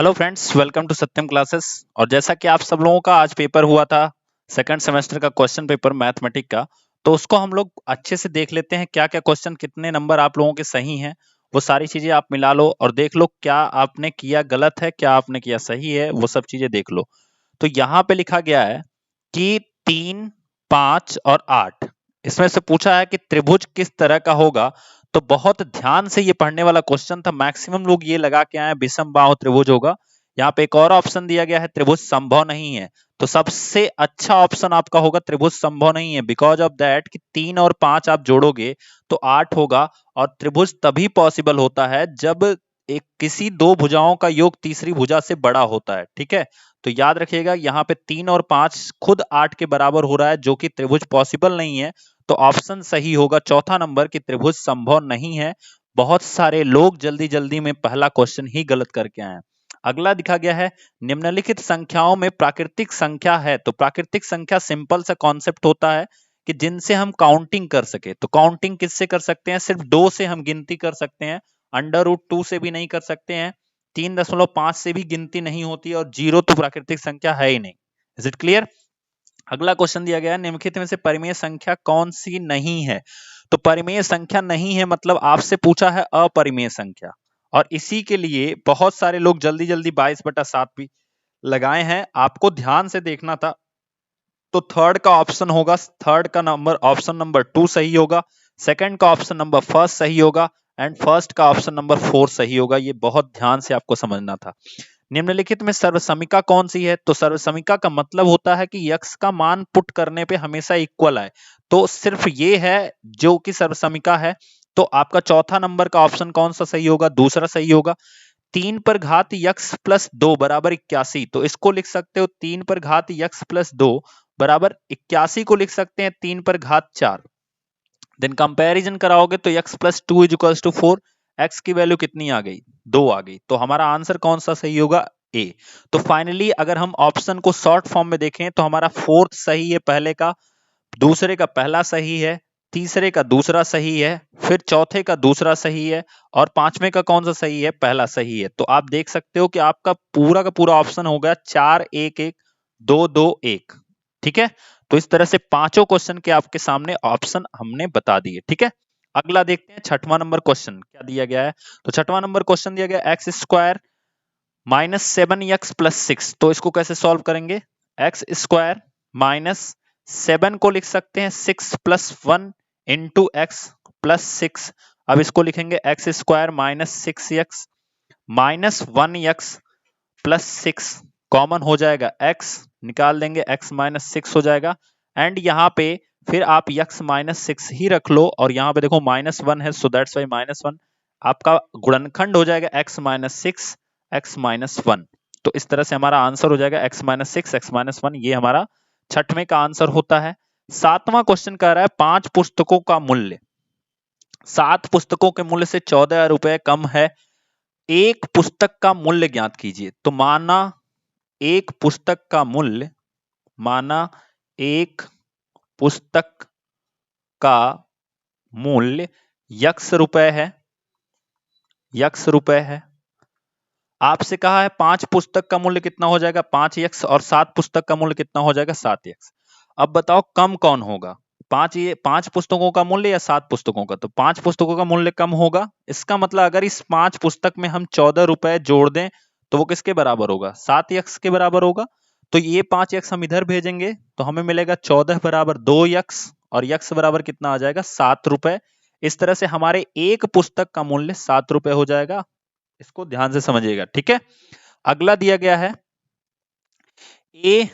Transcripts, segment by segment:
Hello friends, welcome to Satyam classes. और जैसा कि आप सब लोगों का आज पेपर हुआ था, सेकंड सेमेस्टर का क्वेश्चन पेपर मैथमेटिक का, तो उसको हम लोग अच्छे से देख लेते हैं। क्या क्या क्वेश्चन, कितने नंबर आप लोगों के सही हैं, वो सारी चीजें आप मिला लो और देख लो क्या आपने किया गलत है, क्या आपने किया सही है, वो सब चीजें देख लो। तो यहाँ पे लिखा गया है कि 3, 5 और 8, इसमें से पूछा है कि त्रिभुज किस तरह का होगा। तो बहुत ध्यान से ये पढ़ने वाला क्वेश्चन था। मैक्सिमम लोग ये लगा के आए विषम बाहु त्रिभुज होगा। यहाँ पे एक और ऑप्शन दिया गया है, त्रिभुज संभव नहीं है। तो सबसे अच्छा ऑप्शन आपका होगा त्रिभुज संभव नहीं है, बिकॉज ऑफ दैट कि 3 और 5 आप जोड़ोगे तो 8 होगा। और त्रिभुज तभी पॉसिबल होता है जब एक किसी दो भुजाओं का योग तीसरी भुजा से बड़ा होता है। ठीक है, तो याद रखिएगा यहाँ पे 3 और 5 खुद 8 के बराबर हो रहा है, जो कि त्रिभुज पॉसिबल नहीं है। तो ऑप्शन सही होगा चौथा नंबर कि त्रिभुज संभव नहीं है। बहुत सारे लोग जल्दी जल्दी में पहला क्वेश्चन ही गलत करके आए हैं। अगला दिखा गया है, निम्नलिखित संख्याओं में प्राकृतिक संख्या है। तो प्राकृतिक संख्या सिंपल सा कॉन्सेप्ट होता है कि जिनसे हम काउंटिंग कर सके। तो काउंटिंग किससे कर सकते हैं? सिर्फ 2 से हम गिनती कर सकते हैं, √2 से भी नहीं कर सकते हैं, 3.5 से भी गिनती नहीं होती, और 0 तो प्राकृतिक संख्या है ही नहीं। Is it clear? अगला क्वेश्चन दिया गया है, निम्नलिखित में से परिमेय संख्या कौन सी नहीं है? तो परिमेय संख्या नहीं है मतलब आपसे पूछा है अपरिमेय संख्या। और इसी के लिए बहुत सारे लोग जल्दी जल्दी 22/7 भी लगाए हैं। आपको ध्यान से देखना था। तो थर्ड का ऑप्शन होगा, थर्ड का नंबर ऑप्शन नंबर 2 सही होगा, सेकंड का ऑप्शन नंबर फर्स्ट सही होगा, एंड फर्स्ट का ऑप्शन नंबर 4 सही होगा। ये बहुत ध्यान से आपको समझना था। निम्नलिखित में सर्वसमिका कौन सी है? तो सर्वसमिका का मतलब होता है कि यक्स का मान पुट करने पे हमेशा इक्वल आए। तो सिर्फ ये है जो कि सर्वसमिका है। तो आपका चौथा नंबर का ऑप्शन कौन सा सही होगा? दूसरा सही होगा। 3 पर घात यक्स प्लस 2 बराबर 81। तो इसको लिख सकते हो 3 पर घात यक्स प्लस 2 बराबर 81 को लिख सकते हैं 3 पर घात 4। देन कंपैरिजन कराओगे तो x plus 2 is equals to 4। X की वैल्यू कितनी आ गई? 2 आ गई। तो हमारा आंसर कौन सा सही होगा? ए। तो फाइनली अगर हम ऑप्शन को शॉर्ट फॉर्म में देखें तो हमारा फोर्थ सही है पहले का, दूसरे का पहला सही है, तीसरे का दूसरा सही है, फिर चौथे का दूसरा सही है, और पांचवें का कौन सा सही है? पहला सही है। तो आप देख सकते हो कि आपका पूरा का पूरा ऑप्शन हो गया 4 1 1 2 2 1। ठीक है, तो इस तरह से पांचों क्वेश्चन के आपके सामने ऑप्शन हमने बता दिए। ठीक है, अगला देखते हैं छठवां नंबर क्वेश्चन क्या दिया गया है। तो छठवां नंबर क्वेश्चन दिया गया x square minus 7x plus 6। तो इसको कैसे सॉल्व करेंगे? एक्स स्क्वायर माइनस 7 को लिख सकते हैं 6 प्लस 1 इंटू एक्स प्लस 6। अब इसको लिखेंगे x square minus 6x minus 1x plus 6, common हो जाएगा x, निकाल देंगे x माइनस 6 हो जाएगा। एंड यहाँ पे फिर आप x माइनस 6 ही रख लो, और यहाँ पे देखो माइनस 1 है, सो दैट्स वाई माइनस 1। आपका गुणनखंड हो जाएगा x माइनस 6 x माइनस 1। तो इस तरह से हमारा आंसर हो जाएगा x माइनस 6 x माइनस 1। ये हमारा छठवें का आंसर होता है। सातवां क्वेश्चन कह रहा है 5 पुस्तकों का मूल्य, 7 पुस्तकों के मूल्य से 14 रुपए कम है, एक पुस्तक का मूल्य ज्ञात कीजिए। तो माना एक पुस्तक का मूल्य, माना एक पुस्तक का मूल्य यक्स रुपए है, यक्स रुपए है। आपसे कहा है 5 पुस्तक का मूल्य कितना हो जाएगा? 5x, और 7 पुस्तक का मूल्य कितना हो जाएगा? 7x। अब बताओ कम कौन होगा? 5 पुस्तकों का मूल्य या 7 पुस्तकों का? तो 5 पुस्तकों का मूल्य कम होगा। इसका मतलब अगर इस 5 पुस्तक में हम 14 रुपए जोड़ दें तो वो किसके बराबर होगा? 7x के बराबर होगा। तो ये 5x हम इधर भेजेंगे तो हमें मिलेगा 14 बराबर 2x, और x बराबर कितना आ जाएगा? 7 रुपए। इस तरह से हमारे एक पुस्तक का मूल्य 7 रुपए हो जाएगा। इसको ध्यान से समझिएगा। ठीक है, अगला दिया गया है a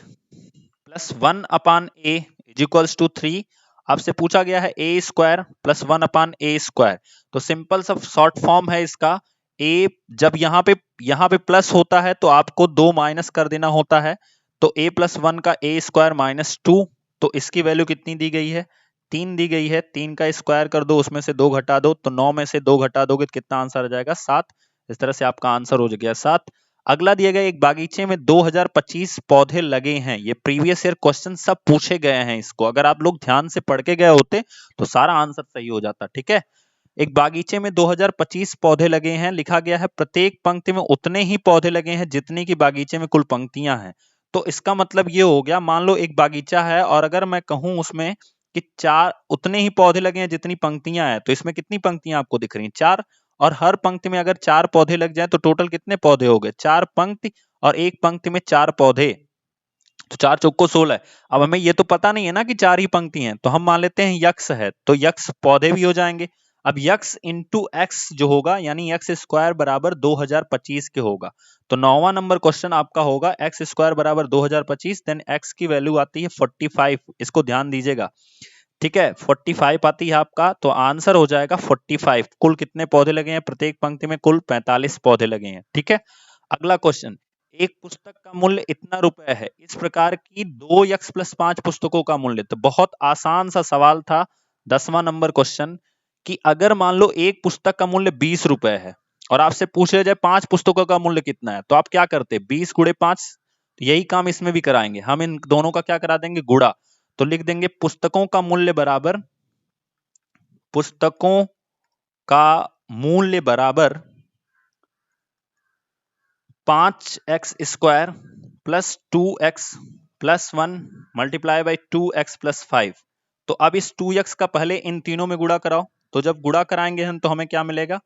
plus 1 upon a is equals to 3। आपसे पूछा गया है a square plus 1 upon a square. तो सिंपल सा शॉर्ट फॉर्म है इसका। ए जब यहाँ पे प्लस होता है तो आपको 2 माइनस कर देना होता है। तो a प्लस 1 का ए स्क्वायर माइनस 2। तो इसकी वैल्यू कितनी दी गई है? 3 दी गई है। 3 का स्क्वायर कर दो, उसमें से 2 घटा दो, तो 9 में से 2 घटा दोगे तो कितना आंसर आ जाएगा? 7। इस तरह से आपका आंसर हो गया 7। अगला दिया गया एक बागीचे में 2025 पौधे लगे हैं। ये प्रीवियस ईयर क्वेश्चन सब पूछे गए हैं। इसको अगर आप लोग ध्यान से पढ़ के गए होते तो सारा आंसर सही हो जाता। ठीक है, एक बागीचे में 2025 पौधे लगे हैं, लिखा गया है प्रत्येक पंक्ति में उतने ही पौधे लगे हैं जितनी की बागीचे में कुल पंक्तियां हैं। तो इसका मतलब ये हो गया, मान लो एक बागीचा है और अगर मैं कहूं उसमें कि 4 उतने ही पौधे लगे हैं जितनी पंक्तियां हैं, तो इसमें कितनी पंक्तियां आपको दिख रही हैं? 4। और हर पंक्ति में अगर 4 पौधे लग जाए तो टोटल कितने पौधे हो गए? 4 पंक्ति और एक पंक्ति में 4 पौधे, तो 4 चौको 16। अब हमें ये तो पता नहीं है ना कि 4 ही पंक्ति हैं, तो हम मान लेते हैं यक्स है, तो यक्स पौधे भी हो जाएंगे। अब यक्स इंटू एक्स जो होगा यानी एक्स स्क्वायर बराबर 2025 के होगा। तो 9वां नंबर क्वेश्चन आपका होगा एक्स स्क्वायर बराबर 2025, देन एक्स की वैल्यू आती है 45। इसको ध्यान दीजिएगा, ठीक है, 45 आती है आपका, तो आंसर हो जाएगा 45। कुल कितने पौधे लगे हैं? प्रत्येक पंक्ति में कुल 45 पौधे लगे हैं, ठीक है। अगला क्वेश्चन, एक पुस्तक का मूल्य इतना रुपए है, इस प्रकार की 2x + 5 पुस्तकों का मूल्य। तो बहुत आसान सा सवाल था 10वां नंबर क्वेश्चन, कि अगर मान लो एक पुस्तक का मूल्य 20 रुपए है और आपसे पूछ लिया जाए 5 पुस्तकों का मूल्य कितना है, तो आप क्या करते? 20 × 5। यही काम इसमें भी कराएंगे हम, इन दोनों का क्या करा देंगे? गुणा। तो लिख देंगे पुस्तकों का मूल्य बराबर, पुस्तकों का मूल्य बराबर 5x square plus 2x plus 1 multiply by 2x plus 5। तो अब इस 2x का पहले इन तीनों में गुणा कराओ, तो जब गुणा कराएंगे हम तो हमें क्या मिलेगा?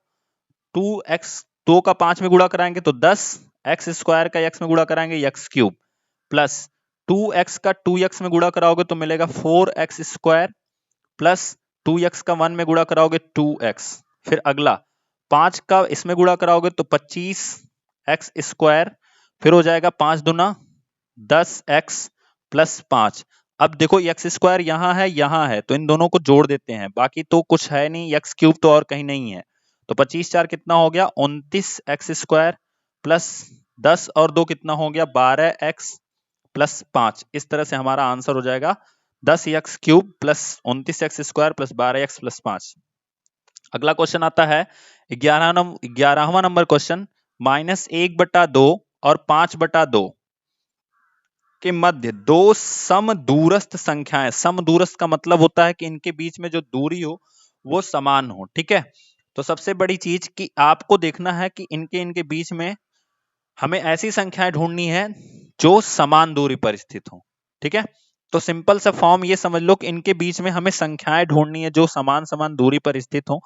2x, 2 का 5 में गुणा कराएंगे तो 10, x स्क्वायर का x में गुणा कराएंगे x क्यूब, प्लस 2x का 2x में गुणा कराओगे तो मिलेगा 4x स्क्वायर, प्लस 2x का 1 में गुणा कराओगे 2x। फिर अगला 5 का इसमें गुणा कराओगे तो 25x स्क्वायर, फिर हो जाएगा 5 दूना 10x प्लस 5। अब देखो x स्क्वायर यहाँ है तो इन दोनों को जोड़ देते हैं, बाकी तो कुछ है नहीं, x क्यूब तो और कहीं नहीं है। तो 25 4 कितना हो गया? 29x स्क्वायर, प्लस 10 और 2 कितना हो गया? 12x plus 5। इस तरह से हमारा आंसर हो जाएगा 10x cube plus 29x square plus 12x plus 5। अगला क्वेश्चन आता है 11वां नंबर क्वेश्चन, -1/2 और 5/2 के मध्य दो समदूरस्थ संख्याएं। समदूरस्थ का मतलब होता है कि इनके बीच में जो दूरी हो वो समान हो, ठीक है। तो सबसे बड़ी चीज कि आपको देखना है कि इनके बीच में हमें ऐसी संख्याएं ढूंढनी है जो समान दूरी पर स्थित हो, ठीक है। तो सिंपल सा फॉर्म ये समझ लो कि इनके बीच में हमें संख्याएं ढूंढनी है जो समान समान दूरी पर स्थित हो।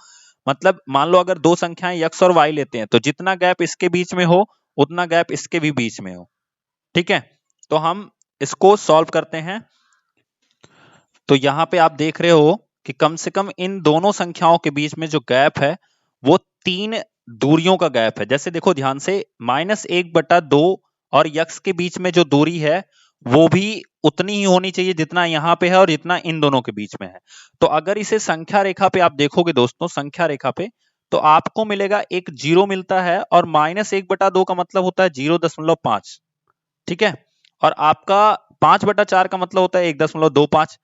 मतलब मान लो अगर दो संख्याएं x और y लेते हैं तो जितना गैप इसके बीच में हो उतना गैप इसके भी बीच में हो, ठीक है। तो हम इसको सॉल्व करते हैं। तो यहां पे आप देख रहे हो कि कम से कम इन दोनों संख्याओं के बीच में जो गैप है वो 3 दूरियों का गैप है। जैसे देखो ध्यान से, -1/2 और x के बीच में जो दूरी है वो भी उतनी ही होनी चाहिए जितना यहाँ पे है और जितना इन दोनों के बीच में है। तो अगर इसे संख्या रेखा पे आप देखोगे दोस्तों, संख्या रेखा पे, तो आपको मिलेगा एक 0 मिलता है और -1/2 का मतलब होता है 0.5, ठीक है। और आपका 5/4 का मतलब होता है 1.25।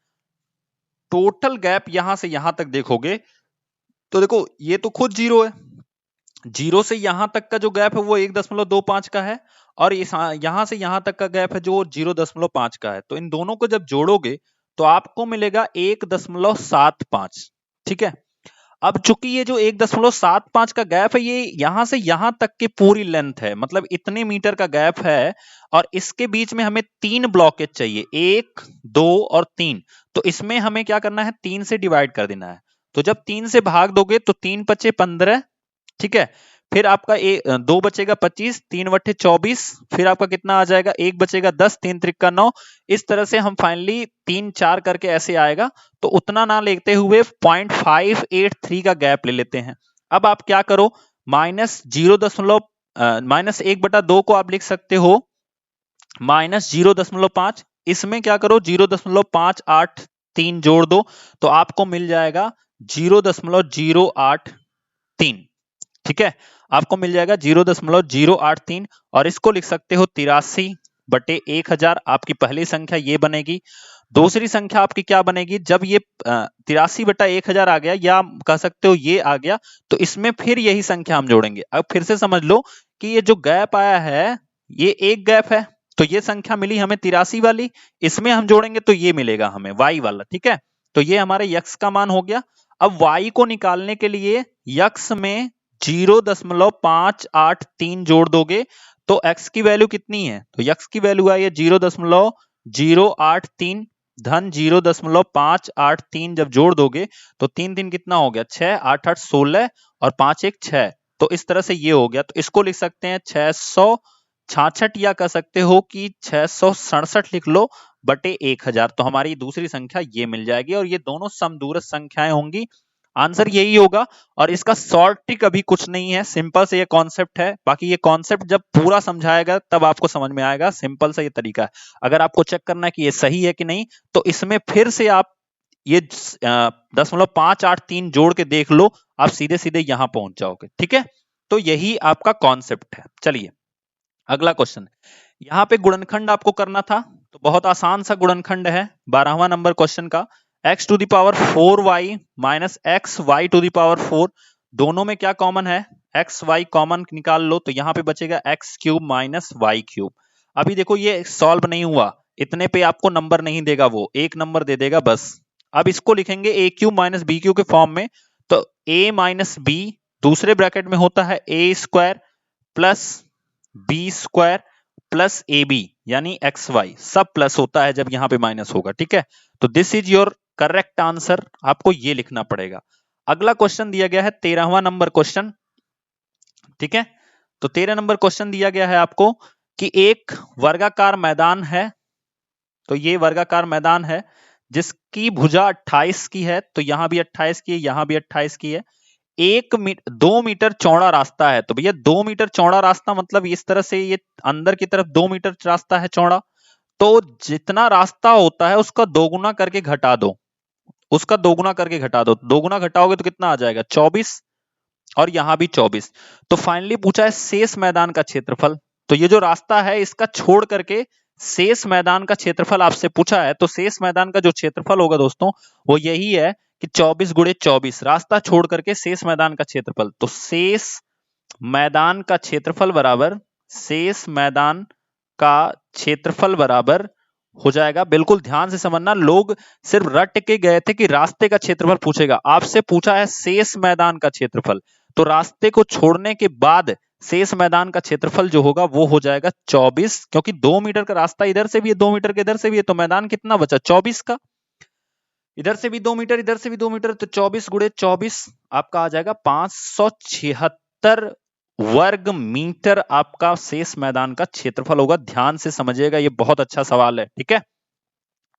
टोटल गैप यहां से यहां तक देखोगे तो देखो ये तो खुद 0 है, 0 से यहां तक का जो गैप है वो 1.25 का है और यहां से यहां तक का गैप है जो 0.5 का है। तो इन दोनों को जब जोड़ोगे तो आपको मिलेगा 1.75, ठीक है। अब चूंकि ये जो 1.75 का गैप है ये यहां से यहां तक की पूरी लेंथ है, मतलब इतने मीटर का गैप है और इसके बीच में हमें 3 ब्लॉकेज चाहिए, 1 2 और 3। तो इसमें हमें क्या करना है? 3 से डिवाइड कर देना है। तो जब 3 से भाग दोगे तो 3 × 5 = 15, ठीक है। फिर आपका 2 बचेगा 25, 3/24, फिर आपका कितना आ जाएगा? 1 बचेगा 10, 3 × 9। इस तरह से हम फाइनली 3 4 करके ऐसे आएगा। तो उतना ना लेते हुए 0.583 का गैप ले लेते हैं। अब आप क्या करो, -1/2 को आप लिख सकते हो -0.5, इसमें क्या करो 0.583 जोड़ दो तो आपको मिल जाएगा 0.083, ठीक है। आपको मिल जाएगा 0.083 और इसको लिख सकते हो 83/1000। आपकी पहली संख्या ये बनेगी। दूसरी संख्या आपकी क्या बनेगी? जब ये 83/1000 आ गया या कह सकते हो ये आ गया तो इसमें फिर यही संख्या हम जोड़ेंगे। अब फिर से समझ लो कि ये जो गैप आया है ये एक गैप है, तो ये संख्या मिली हमें 83 वाली, इसमें हम जोड़ेंगे तो ये मिलेगा हमें y वाला, ठीक है। तो ये हमारे x का मान हो गया। अब y को निकालने के लिए x में 0.583 जोड़ दोगे तो x की वैल्यू कितनी है, तो x की वैल्यू आई है 0.083 धन 0.583 जब जोड़ दोगे तो 3 3 कितना हो गया 6, 8 8 16 और 5 1 6। तो इस तरह से ये हो गया। तो इसको लिख सकते हैं 666 या कह सकते हो कि 667 लिख लो बटे 1000। तो हमारी दूसरी संख्या ये मिल जाएगी और ये दोनों समदूरस्थ संख्याएं होंगी। आंसर यही होगा। और इसका शॉर्ट ट्रिक अभी कुछ नहीं है, सिंपल से ये कॉन्सेप्ट है। बाकी ये कॉन्सेप्ट जब पूरा समझाएगा तब आपको समझ में आएगा। सिंपल सा ये तरीका है। अगर आपको चेक करना है कि ये सही है कि नहीं तो इसमें फिर से आप ये 0.583 जोड़ के देख लो, आप सीधे सीधे यहां पहुंच जाओगे। ठीक है, तो यही आपका कॉन्सेप्ट है। चलिए अगला क्वेश्चन, यहां पे गुणनखंड आपको करना था तो बहुत आसान सा गुणनखंड है 12वां नंबर क्वेश्चन का। x to the power 4y minus x y to the power 4, दोनों में क्या कॉमन है, एक्स वाई कॉमन निकाल लो तो यहां पे बचेगा x cube minus y cube. अभी देखो ये सॉल्व नहीं हुआ, इतने पे आपको नंबर नहीं देगा, वो एक नंबर दे देगा बस। अब इसको लिखेंगे a cube minus b cube के फॉर्म में, तो a माइनस बी दूसरे ब्रैकेट में होता है a square plus b square plus a b यानी एक्स वाई, सब प्लस होता है जब यहां पे माइनस होगा। ठीक है, तो this is your correct answer, आपको ये लिखना पड़ेगा। अगला क्वेश्चन दिया गया है 13वां नंबर क्वेश्चन। ठीक है, तो 13 नंबर क्वेश्चन दिया गया है आपको कि एक वर्गाकार मैदान है, तो ये वर्गाकार मैदान है जिसकी भुजा 28 की है, तो यहां भी 28 की है, यहां भी 28 की है। 2 मीटर चौड़ा रास्ता है, तो भैया 2 मीटर चौड़ा रास्ता मतलब इस तरह से ये अंदर की तरफ 2 मीटर रास्ता है चौड़ा, तो जितना रास्ता होता है उसका दोगुना करके घटा दो, उसका दोगुना करके घटा दो, दोगुना घटाओगे तो कितना आ जाएगा 24 और यहां भी 24। तो फाइनली पूछा है शेष मैदान का क्षेत्रफल, तो ये जो रास्ता है इसका छोड़ करके शेष मैदान का क्षेत्रफल आपसे पूछा है। तो शेष मैदान का जो क्षेत्रफल होगा दोस्तों वो यही है कि 24 गुणे 24, रास्ता छोड़ करके शेष मैदान का क्षेत्रफल। तो शेष मैदान का क्षेत्रफल बराबर, शेष मैदान का क्षेत्रफल बराबर हो जाएगा, बिल्कुल ध्यान से समझना, लोग सिर्फ रट के गए थे कि रास्ते का क्षेत्रफल पूछेगा, आपसे पूछा है शेष मैदान का क्षेत्रफल, तो रास्ते को छोड़ने के बाद शेष मैदान का क्षेत्रफल जो होगा वो हो जाएगा 24, क्योंकि 2 मीटर का रास्ता इधर से भी है, 2 मीटर के इधर से भी है, तो मैदान कितना बचा 24 का, इधर से भी 2 मीटर इधर से भी 2 मीटर, तो 24 गुणे 24 आपका आ जाएगा 576 वर्ग मीटर आपका शेष मैदान का क्षेत्रफल होगा। ध्यान से समझिएगा, ये बहुत अच्छा सवाल है। ठीक है,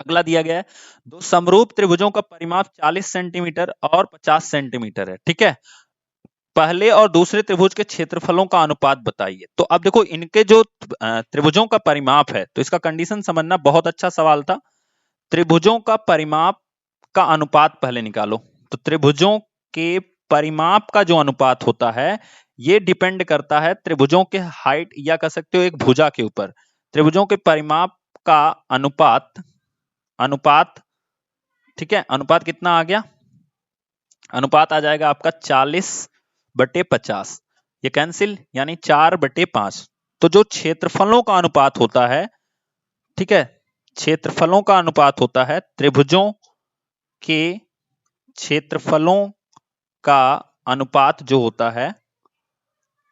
अगला दिया गया है दो समरूप त्रिभुजों का परिमाप 40 सेंटीमीटर और 50 सेंटीमीटर है। ठीक है, पहले और दूसरे त्रिभुज के क्षेत्रफलों का अनुपात बताइए। तो अब देखो इनके जो त्रिभुजों का परिमाप है, तो इसका कंडीशन समझना, बहुत अच्छा सवाल था। त्रिभुजों का परिमाप का अनुपात पहले निकालो। तो त्रिभुजों के परिमाप का जो अनुपात होता है ये डिपेंड करता है त्रिभुजों के हाइट या कह सकते हो एक भुजा के ऊपर। त्रिभुजों के परिमाप का अनुपात ठीक है, अनुपात कितना आ गया, अनुपात आ जाएगा आपका 40/50, ये कैंसिल यानी 4/5। तो जो क्षेत्रफलों का अनुपात होता है, ठीक है, क्षेत्रफलों का अनुपात होता है त्रिभुजों के क्षेत्रफलों का अनुपात जो होता है,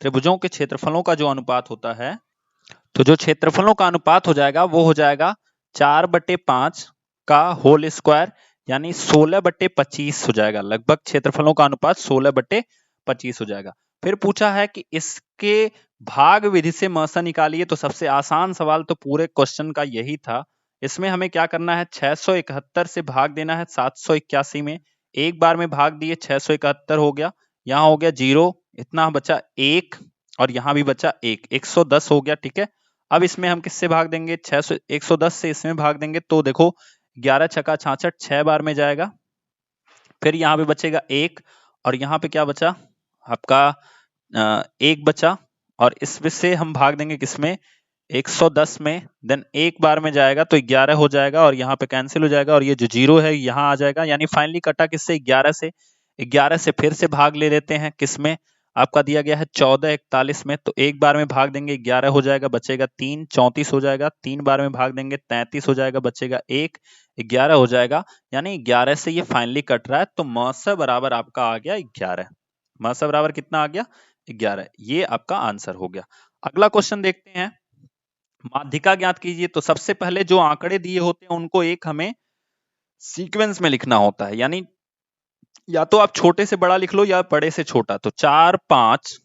त्रिभुजों के क्षेत्रफलों का जो अनुपात होता है, तो जो क्षेत्रफलों का अनुपात हो जाएगा वो हो जाएगा 4/5 का होल स्क्वायर यानी 16/25 हो जाएगा। लगभग क्षेत्रफलों का अनुपात 16/25 हो जाएगा। फिर पूछा है कि इसके भाग विधि से मसा निकालिए। तो सबसे आसान सवाल तो पूरे क्वेश्चन का यही था। इसमें हमें क्या करना है, 671 से भाग देना है 781 में। एक बार में भाग दिए 671 हो गया, यहाँ हो गया 0, इतना बचा 1 और यहाँ भी बचा 1, 110 हो गया। ठीक है, अब इसमें हम किससे भाग देंगे, 110 से इसमें भाग देंगे। तो देखो 11 छक्का 66, 6 बार में जाएगा। फिर यहाँ पे बचेगा 1 और यहाँ पे क्या बचा आपका 1 बचा, और इसमें से हम भाग देंगे किसमें, 110 में। देन एक बार में जाएगा तो 11 हो जाएगा और यहाँ पे कैंसिल हो जाएगा और ये जो 0 है यहाँ आ जाएगा। यानी फाइनली कटा किससे, 11 से। 11 से फिर से भाग ले लेते हैं किसमें, आपका दिया गया है 1441 में। तो एक बार में भाग देंगे 11 हो जाएगा, बचेगा 3, 34 हो जाएगा। 3 बार में भाग देंगे 33 हो जाएगा, बचेगा 1, 11 हो जाएगा, यानी 11 से ये फाइनली कट रहा है, तो म से बराबर आपका आ गया 11। म से बराबर कितना आ गया? 11। ये आपका आंसर हो गया। अगला क्वेश्चन देखते हैं। माध्यिका ज्ञात कीजिए। तो सबसे पहले जो आंकड़े दिए होते हैं उनको एक हमें सीक्वेंस में लिखना होता है, यानी या तो आप छोटे से बड़ा लिख लो या बड़े से छोटा। तो 4 5,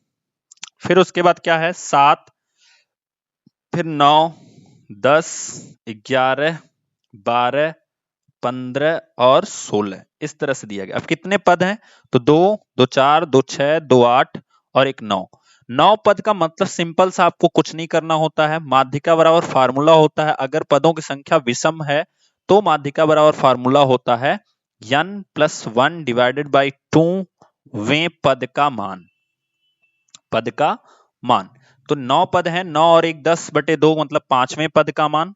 फिर उसके बाद क्या है 7, फिर 9 10 11 12 15 और 16, इस तरह से दिया गया। अब कितने पद हैं? तो 2 2 4 2 6 2 8 और एक 9। 9 पद का मतलब सिंपल सा आपको कुछ नहीं करना होता है। माध्यिका बराबर फार्मूला होता है, अगर पदों की संख्या विषम है तो माध्यिका बराबर फार्मूला होता है n + 1 डिवाइडेड बाई 2 वें पद का मान। पद का मान तो 9 पद है, 9 और 1 10/2 मतलब पांचवें पद का मान।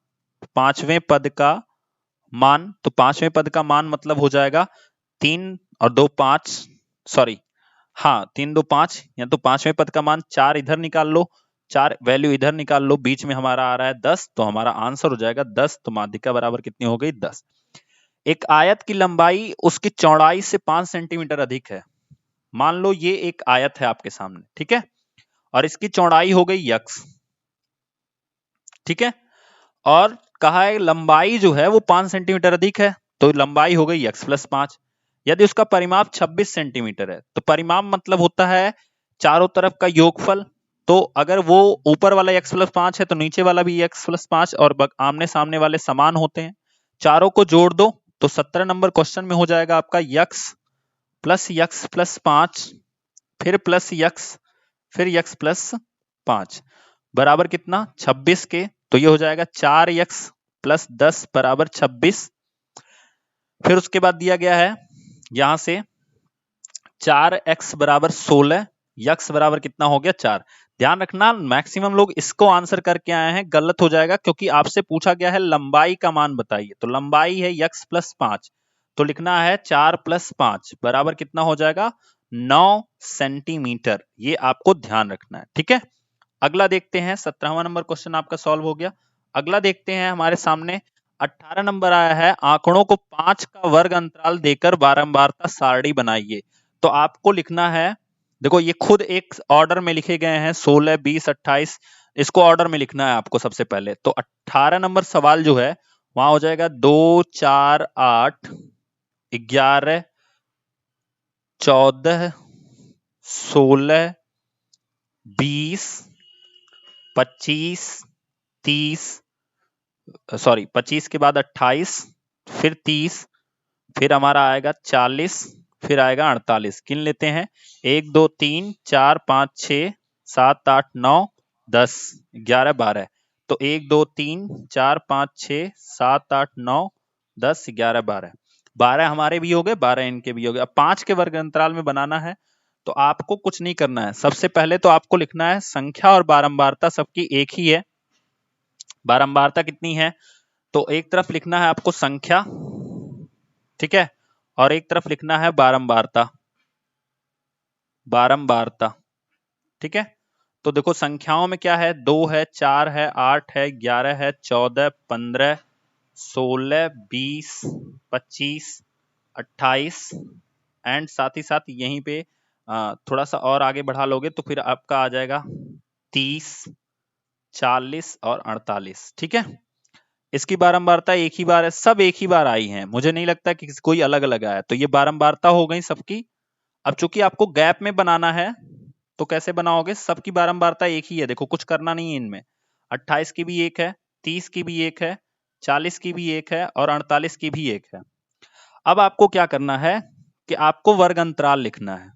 पांचवें पद का मान, तो पांचवें पद का मान मतलब हो जाएगा 3 और 2 5, सॉरी हाँ 3 2 5, या तो पांचवें पद का मान 4 इधर निकाल लो, 4 वैल्यू इधर निकाल लो, बीच में हमारा आ रहा है 10, तो हमारा आंसर हो जाएगा 10। तो माध्यिका बराबर कितनी हो गई? 10। एक आयत की लंबाई उसकी चौड़ाई से 5 सेंटीमीटर अधिक है। मान लो ये एक आयत है आपके सामने, ठीक है, और इसकी चौड़ाई हो गई x, ठीक है, और कहा है लंबाई जो है वो 5 सेंटीमीटर अधिक है, तो लंबाई हो गई x + 5। यदि उसका परिमाप 26 सेंटीमीटर है, तो परिमाप मतलब होता है चारों तरफ का योगफल। तो अगर वो ऊपर वाला x + 5 है तो नीचे वाला भी x + 5, और आमने सामने वाले समान होते हैं। चारों को जोड़ दो तो 17 नंबर क्वेश्चन में हो जाएगा आपका x + 5, फिर प्लस x, फिर x + 5 बराबर कितना? 26 के। तो ये हो जाएगा 4x + 10 बराबर 26। फिर उसके बाद दिया गया है यहां से 4x बराबर 16, x बराबर कितना हो गया? 4। ध्यान रखना मैक्सिमम लोग इसको आंसर करके आए हैं, गलत हो जाएगा, क्योंकि आपसे पूछा गया है लंबाई का मान बताइए। तो लंबाई है x + 5, तो लिखना है 4 + 5 बराबर कितना हो जाएगा? 9 सेंटीमीटर। ये आपको ध्यान रखना है, ठीक है। अगला देखते हैं, 17वां नंबर क्वेश्चन आपका सॉल्व हो गया। अगला देखते हैं हमारे सामने 18 नंबर आया है, आंकड़ों को 5 का वर्ग अंतराल देकर बारंबारता सारणी बनाइए। तो आपको लिखना है, देखो ये खुद एक ऑर्डर में लिखे गए हैं 16 20 28, इसको ऑर्डर में लिखना है आपको सबसे पहले। तो 18 नंबर सवाल जो है वहां हो जाएगा 2 4 8 11 14 16 20 25 30, सॉरी 25 के बाद 28, फिर 30, फिर हमारा आएगा 40, फिर आएगा 48। गिन लेते हैं 1 2 3 4 5 6 7 8 9 10 11 12। तो 1 2 3 4 5 6 7 8 9 10 11 12, 12 हमारे भी हो गए, 12 इनके भी हो गए। अब 5 के वर्ग अंतराल में बनाना है, तो आपको कुछ नहीं करना है। सबसे पहले तो आपको लिखना है संख्या और बारंबारता सबकी एक ही है। बारंबारता कितनी है? तो एक तरफ लिखना है आपको संख्या, ठीक है, और एक तरफ लिखना है बारंबारता। बारंबारता, ठीक है। तो देखो संख्याओं में क्या है? 2 है, 4 है, 8 है, 11 है, 14 15 16 20 25 28, एंड साथ ही साथ यहीं पे थोड़ा सा और आगे बढ़ा लोगे तो फिर आपका आ जाएगा 30 40 और 48, ठीक है। इसकी बारंबारता एक ही बार है, सब एक ही बार आई हैं, मुझे नहीं लगता कि कोई अलग अलग आया। तो ये बारंबारता हो गई सबकी। अब चूंकि आपको गैप में बनाना है तो कैसे बनाओगे? सबकी बारंबारता एक ही है, देखो कुछ करना नहीं है इनमें। 28 की भी एक है, 30 की भी एक है, 40 की भी एक है और 48 की भी एक है। अब आपको क्या करना है कि आपको वर्ग अंतराल लिखना है।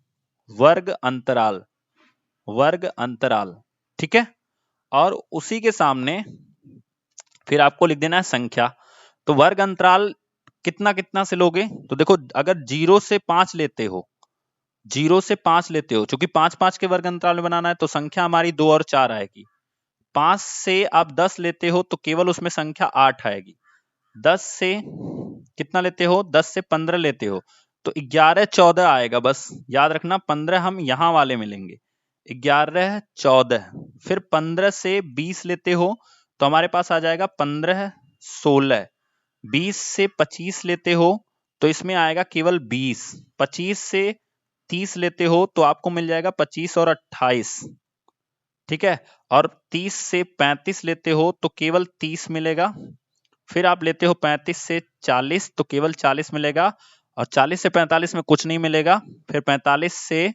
वर्ग अंतराल, वर्ग अंतराल, ठीक है। और उसी के सामने फिर आपको लिख देना है संख्या। तो वर्ग अंतराल कितना कितना से लोगे? तो देखो अगर 0 से 5 लेते हो, 0 से 5 लेते हो, चूंकि 5 5 के वर्ग अंतराल में बनाना है तो संख्या हमारी 2 और 4 आएगी। 5 से आप 10 लेते हो तो केवल उसमें संख्या 8 आएगी। 10 से कितना लेते हो? 10 से 15 लेते हो तो 11 14 आएगा, बस याद रखना 15 हम यहां वाले में लेंगे। 11 14, फिर 15 से 20 लेते हो तो हमारे पास आ जाएगा 15 16, 20 से 25 लेते हो तो इसमें आएगा केवल 20। 25 से 30 लेते हो तो आपको मिल जाएगा 25 और 28, ठीक है। और 30 से 35 लेते हो तो केवल 30 मिलेगा। फिर आप लेते हो 35 से 40 तो केवल 40 मिलेगा, और 40 से 45 में कुछ नहीं मिलेगा। फिर 45 से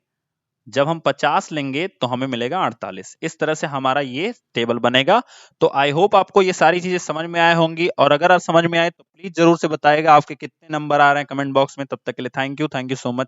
जब हम 50 लेंगे तो हमें मिलेगा 48। इस तरह से हमारा ये टेबल बनेगा। तो आई होप आपको ये सारी चीजें समझ में आए होंगी, और अगर आप समझ में आए तो प्लीज जरूर से बताइएगा आपके कितने नंबर आ रहे हैं कमेंट बॉक्स में। तब तक के लिए थैंक यू सो मच।